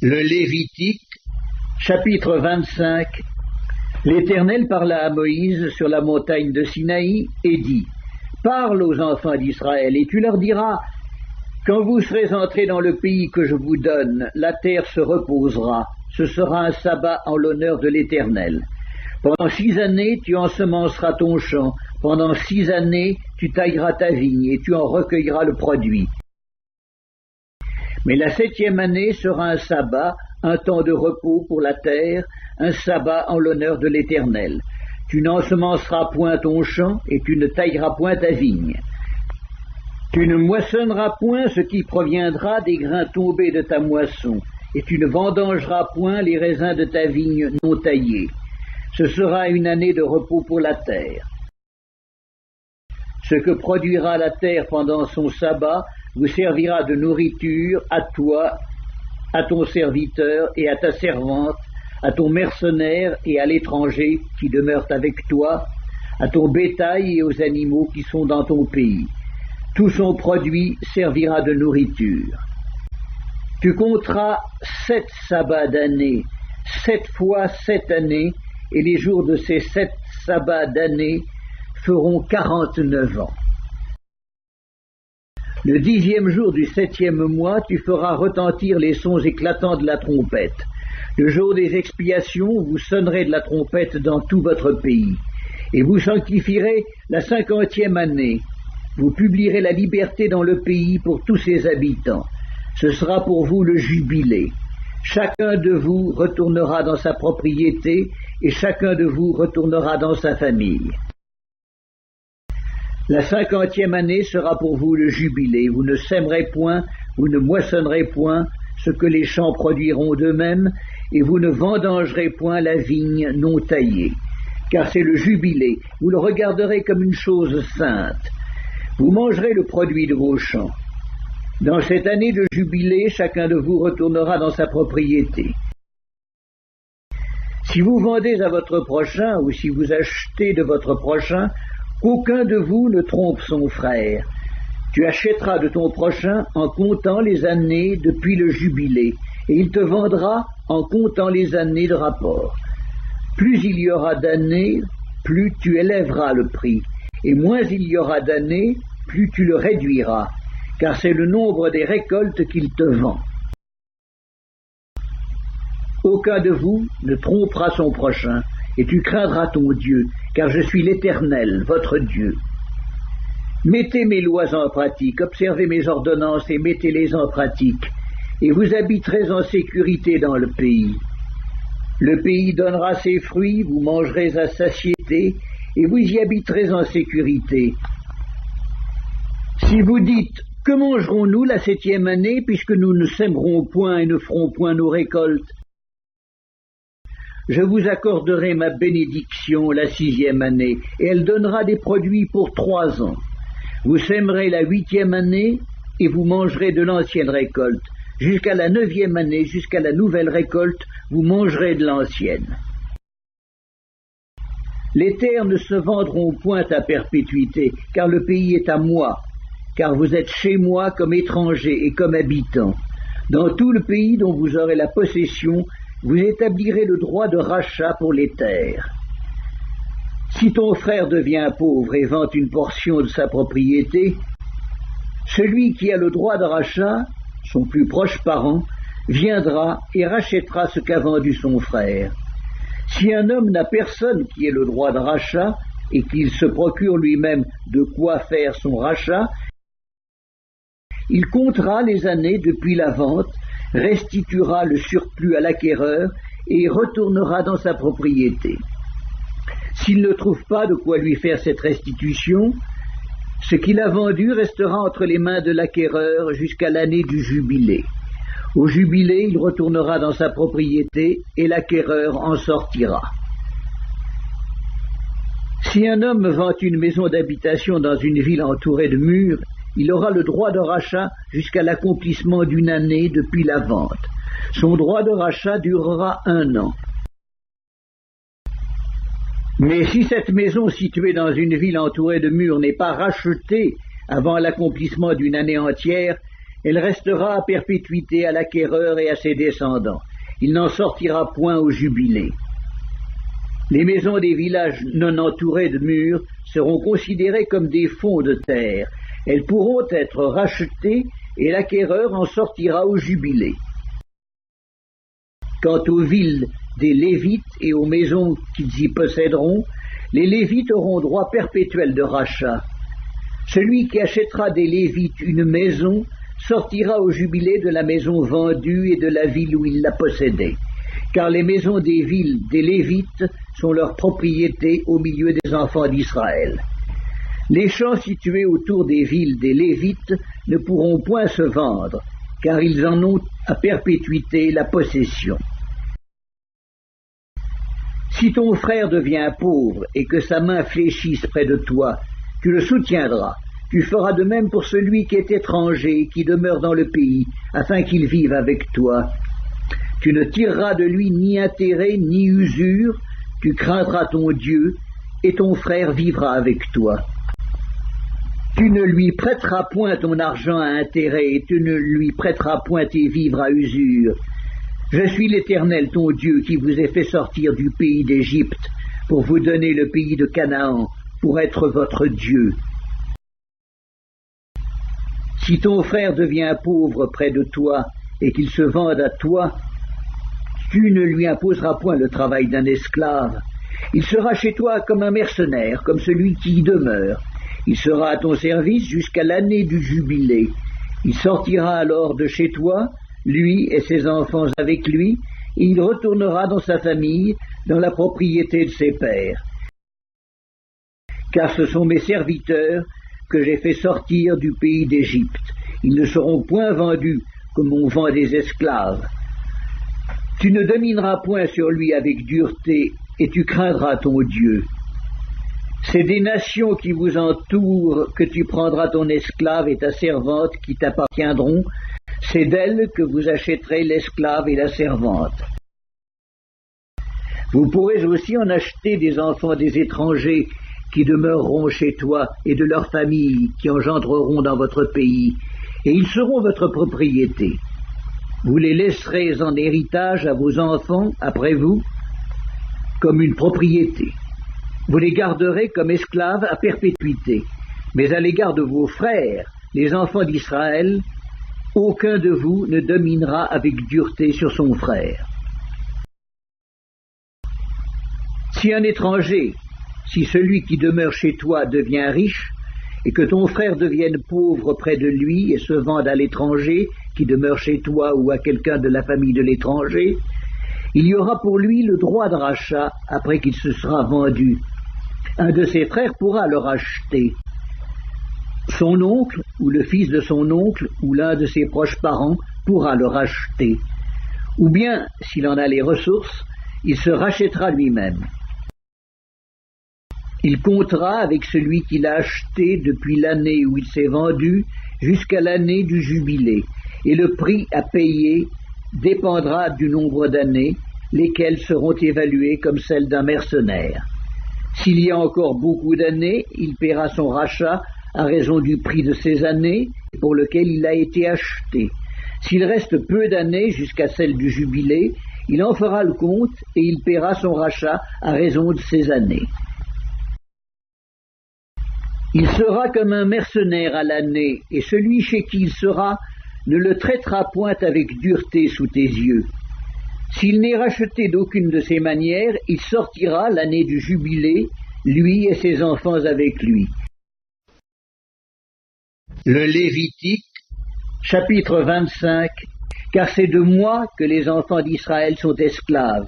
Le Lévitique, chapitre 25. L'Éternel parla à Moïse sur la montagne de Sinaï et dit : Parle aux enfants d'Israël et tu leur diras : Quand vous serez entrés dans le pays que je vous donne, la terre se reposera. Ce sera un sabbat en l'honneur de l'Éternel. Pendant 6 années, tu ensemenceras ton champ. Pendant 6 années, tu tailleras ta vigne et tu en recueilleras le produit. Mais la 7e année sera un sabbat, un temps de repos pour la terre, un sabbat en l'honneur de l'Éternel. Tu n'ensemenceras point ton champ et tu ne tailleras point ta vigne. Tu ne moissonneras point ce qui proviendra des grains tombés de ta moisson, et tu ne vendangeras point les raisins de ta vigne non taillés. Ce sera une année de repos pour la terre. Ce que produira la terre pendant son sabbat vous servira de nourriture à toi, à ton serviteur et à ta servante, à ton mercenaire et à l'étranger qui demeure avec toi, à ton bétail et aux animaux qui sont dans ton pays. Tout son produit servira de nourriture. Tu compteras 7 sabbats d'année, 7 fois 7 années, et les jours de ces 7 sabbats d'année feront 49 ans. Le 10e jour du 7e mois, tu feras retentir les sons éclatants de la trompette. Le jour des expiations, vous sonnerez de la trompette dans tout votre pays. Et vous sanctifierez la 50e année. Vous publierez la liberté dans le pays pour tous ses habitants. Ce sera pour vous le jubilé. Chacun de vous retournera dans sa propriété et chacun de vous retournera dans sa famille. La 50e année sera pour vous le jubilé. Vous ne sèmerez point, vous ne moissonnerez point ce que les champs produiront d'eux-mêmes, et vous ne vendangerez point la vigne non taillée. Car c'est le jubilé, vous le regarderez comme une chose sainte. Vous mangerez le produit de vos champs. Dans cette année de jubilé, chacun de vous retournera dans sa propriété. Si vous vendez à votre prochain, ou si vous achetez de votre prochain, qu'aucun de vous ne trompe son frère. Tu achèteras de ton prochain en comptant les années depuis le jubilé, et il te vendra en comptant les années de rapport. Plus il y aura d'années, plus tu élèveras le prix, et moins il y aura d'années, plus tu le réduiras, car c'est le nombre des récoltes qu'il te vend. Aucun de vous ne trompera son prochain, et tu craindras ton Dieu, car je suis l'Éternel, votre Dieu. Mettez mes lois en pratique, observez mes ordonnances et mettez-les en pratique, et vous habiterez en sécurité dans le pays. Le pays donnera ses fruits, vous mangerez à satiété, et vous y habiterez en sécurité. Si vous dites : Que mangerons-nous la 7e année, puisque nous ne sèmerons point et ne ferons point nos récoltes ? Je vous accorderai ma bénédiction la 6e année, et elle donnera des produits pour 3 ans. Vous sèmerez la 8e année, et vous mangerez de l'ancienne récolte. Jusqu'à la 9e année, jusqu'à la nouvelle récolte, vous mangerez de l'ancienne. Les terres ne se vendront point à perpétuité, car le pays est à moi, car vous êtes chez moi comme étrangers et comme habitants. Dans tout le pays dont vous aurez la possession, vous établirez le droit de rachat pour les terres. Si ton frère devient pauvre et vend une portion de sa propriété, celui qui a le droit de rachat, son plus proche parent, viendra et rachètera ce qu'a vendu son frère. Si un homme n'a personne qui ait le droit de rachat et qu'il se procure lui-même de quoi faire son rachat, il comptera les années depuis la vente, restituera le surplus à l'acquéreur et retournera dans sa propriété. S'il ne trouve pas de quoi lui faire cette restitution, ce qu'il a vendu restera entre les mains de l'acquéreur jusqu'à l'année du jubilé. Au jubilé, il retournera dans sa propriété et l'acquéreur en sortira. Si un homme vend une maison d'habitation dans une ville entourée de murs, il aura le droit de rachat jusqu'à l'accomplissement d'une année depuis la vente. Son droit de rachat durera 1 an. Mais si cette maison située dans une ville entourée de murs n'est pas rachetée avant l'accomplissement d'une année entière, Elle restera à perpétuité à l'acquéreur et à ses descendants. Il n'en sortira point au jubilé. Les maisons des villages non entourés de murs seront considérées comme des fonds de terre. Elles pourront être rachetées et l'acquéreur en sortira au jubilé. Quant aux villes des Lévites et aux maisons qu'ils y posséderont, les Lévites auront droit perpétuel de rachat. Celui qui achètera des Lévites une maison sortira au jubilé de la maison vendue et de la ville où il la possédait, car les maisons des villes des Lévites sont leur propriété au milieu des enfants d'Israël. Les champs situés autour des villes des Lévites ne pourront point se vendre, car ils en ont à perpétuité la possession. Si ton frère devient pauvre et que sa main fléchisse près de toi, tu le soutiendras. Tu feras de même pour celui qui est étranger et qui demeure dans le pays, afin qu'il vive avec toi. Tu ne tireras de lui ni intérêt ni usure, tu craindras ton Dieu, et ton frère vivra avec toi. Tu ne lui prêteras point ton argent à intérêt, et tu ne lui prêteras point tes vivres à usure. Je suis l'Éternel, ton Dieu, qui vous ai fait sortir du pays d'Égypte, pour vous donner le pays de Canaan, pour être votre Dieu. Si ton frère devient pauvre près de toi, et qu'il se vende à toi, tu ne lui imposeras point le travail d'un esclave. Il sera chez toi comme un mercenaire, comme celui qui y demeure. Il sera à ton service jusqu'à l'année du jubilé. Il sortira alors de chez toi, lui et ses enfants avec lui, et il retournera dans sa famille, dans la propriété de ses pères. Car ce sont mes serviteurs que j'ai fait sortir du pays d'Égypte. Ils ne seront point vendus comme on vend des esclaves. Tu ne domineras point sur lui avec dureté, et tu craindras ton Dieu. C'est des nations qui vous entourent que tu prendras ton esclave et ta servante qui t'appartiendront. C'est d'elles que vous achèterez l'esclave et la servante. Vous pourrez aussi en acheter des enfants des étrangers qui demeureront chez toi et de leurs familles qui engendreront dans votre pays, et ils seront votre propriété. Vous les laisserez en héritage à vos enfants après vous, comme une propriété. Vous les garderez comme esclaves à perpétuité. Mais à l'égard de vos frères, les enfants d'Israël, aucun de vous ne dominera avec dureté sur son frère. Si un étranger, si celui qui demeure chez toi devient riche, et que ton frère devienne pauvre près de lui et se vende à l'étranger qui demeure chez toi ou à quelqu'un de la famille de l'étranger, il y aura pour lui le droit de rachat après qu'il se sera vendu. Un de ses frères pourra le racheter. Son oncle, ou le fils de son oncle, ou l'un de ses proches parents pourra le racheter. Ou bien, s'il en a les ressources, il se rachètera lui-même. Il comptera avec celui qui l'a acheté depuis l'année où il s'est vendu jusqu'à l'année du jubilé, et le prix à payer dépendra du nombre d'années, lesquelles seront évaluées comme celles d'un mercenaire. S'il y a encore beaucoup d'années, il paiera son rachat à raison du prix de ces années pour lequel il a été acheté. S'il reste peu d'années jusqu'à celle du jubilé, il en fera le compte et il paiera son rachat à raison de ces années. Il sera comme un mercenaire à l'année, et celui chez qui il sera ne le traitera point avec dureté sous tes yeux. S'il n'est racheté d'aucune de ces manières, il sortira l'année du jubilé, lui et ses enfants avec lui. Le Lévitique, chapitre 25, car c'est de moi que les enfants d'Israël sont esclaves.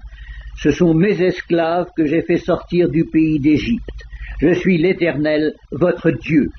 Ce sont mes esclaves que j'ai fait sortir du pays d'Égypte. Je suis l'Éternel, votre Dieu.